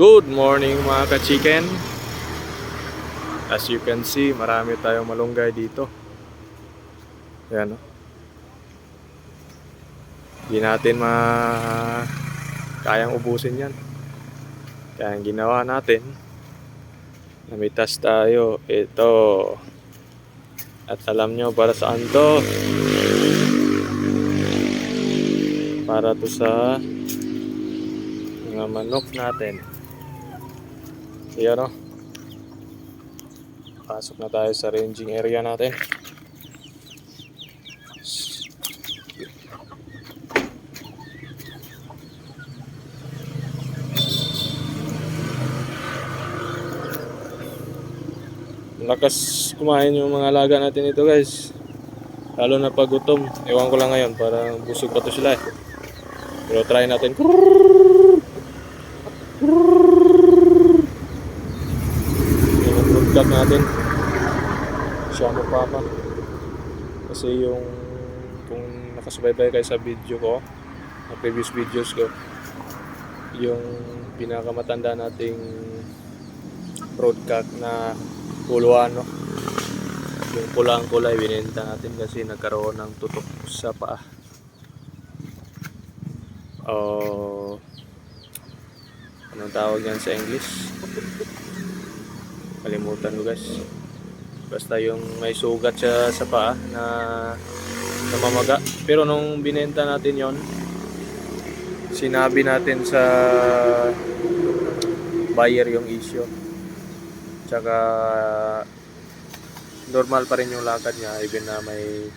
Good morning mga ka-chicken. As you can see, marami tayong malunggay dito. Ayan, oh. Hindi natin kayang ubusin yan. Kaya ang ginawa natin, namitas tayo. Ito. At alam nyo para saan to? Para to sa mga manok natin. Ayan, oh. Pasok na tayo sa ranging area natin. Lakas kumain yung mga alaga natin ito, guys. Lalo na pag gutom. Ewan ko lang ngayon, parang busog pa to sila eh. Pero try natin. Yung broadcast natin. Siya mo papa. Kasi yung kung nakasubaybay kayo sa video ko, sa previous videos ko, yung pinakamatanda nating broadcast na puluano, yung pulang kulay binenta natin kasi nagkaroon ng tutok sa paa. Anong tawag yan sa English? Kalimutan ko, guys. Basta yung may sugat siya sa paa na namamaga. Pero nung binenta natin yon, sinabi natin sa buyer yung issue. Tsaka normal pa rin yung lakad niya even na may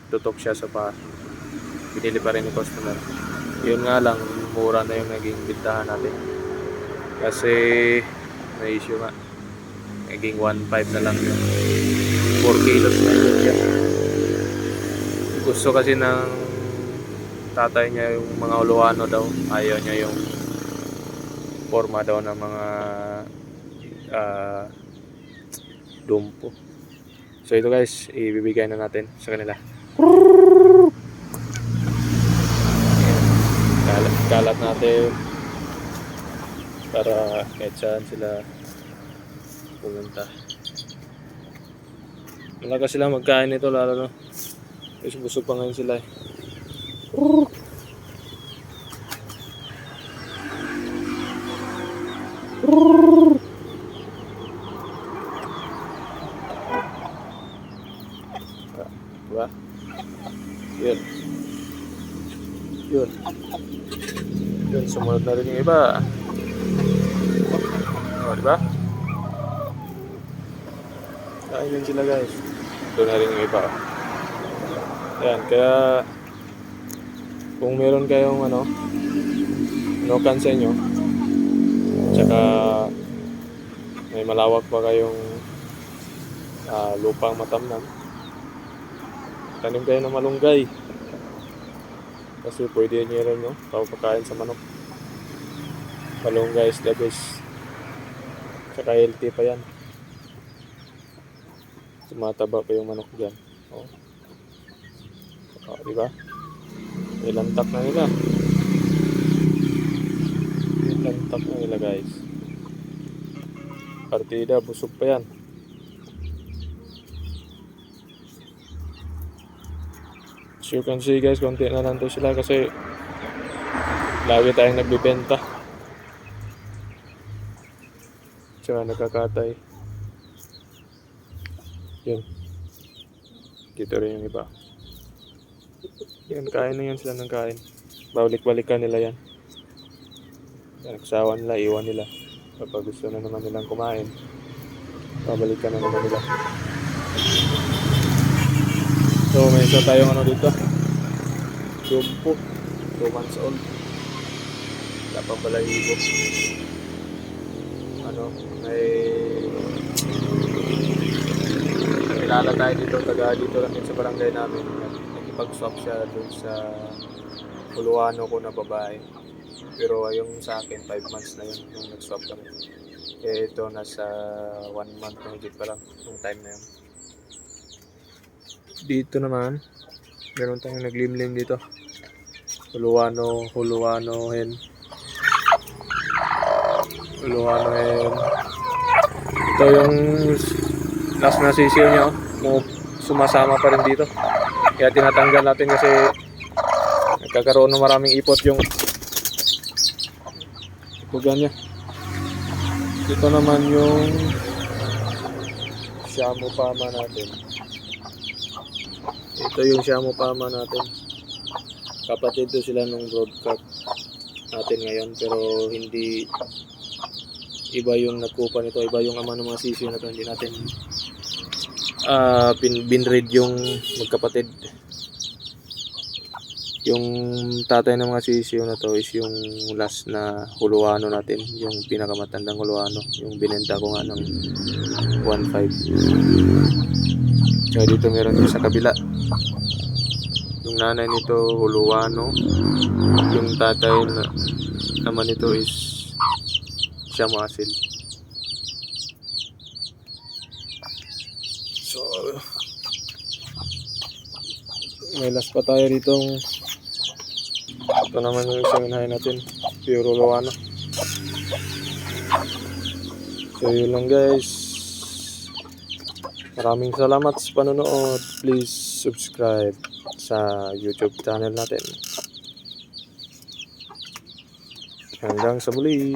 tutok siya sa paa. Binili pa rin yung customer. Yun nga lang, mura na yung naging bintahan natin. Kasi may issue nga. Naging 1.5 na lang yun. 4 kilos na yun siya. Gusto kasi ng tatay niya yung mga uluano daw. Ayaw niya yung forma daw ng mga dumpo. So ito, guys, ibibigay na natin sa kanila. Kalat natin para kahit saan sila pumunta. Malakas sila magkain nito, lalo no. Kasi busog pa ngayon sila eh. Diba? Yun. Yun. Yun, sumunod na rin yung iba. O, diba? Kain din sila, guys. Doon na rin yung iba. Ayan, kaya kung meron kayong inukan sa inyo, tsaka may malawak pa kayong lupang matamnan, tanim kayo ng malunggay. Kasi pwede nyo rin, no? Pagkain sa manok. Malunggay is the best. Tsaka healthy pa yan. Tumataba pa yung manok dyan. Oh. Oh, diba? Ilantak na nila. Ilantak na nila, guys. Partida, busog pa yan. So you can see, guys, konti na lang to sila kasi lagi tayong nagbibenta. Tsaka nagkakatay. Yun. Dito rin yung iba. Yan, kain na yan sila ng kain. Balik-balikan nila yan. Nagsawa nila, iwan nila. Kapag gusto na naman nilang kumain, babalikan na naman nila. So may isa tayong dito. Dumpo. 2 months old. Wala pang balahibo. May kilala tayo dito, taga dito lang din sa barangay namin. Nagipag-swap siya dun sa puluano ko na babae. Pero yung sa akin 5 months na yun yung nag-swap kami. Kaya ito nasa 1 month na higit pa lang yung time na yun. Dito naman meron tayong naglimlim dito. Huluano hen. Luano and ito yung last na sisiyo niya. Sumasama pa rin dito. Kaya tinatanggal natin kasi nagkakaroon ng maraming ipot yung tugan niya. Ito naman yung Shamu Pama natin. Ito yung Shamu Pama natin. Kapatid to sila nung broadcast natin ngayon, pero hindi iba yung nagkupa nito, iba yung ama ng mga sisiyo na to. Hindi natin binread yung magkapatid. Yung tatay ng mga sisiyo na to is yung last na Huluano natin, yung pinakamatandang Huluano, yung binenta ko nga ng 1.5. So dito meron din sa kabila. Yung nanay nito Huluano, yung tatay naman nito is Shamu Asil. So may last pa tayo ditong. Ito naman yung isang inahin natin, pure Huluano. So yun lang guys. Maraming salamat sa panonood. Please subscribe sa YouTube channel natin. Hanggang sa muli.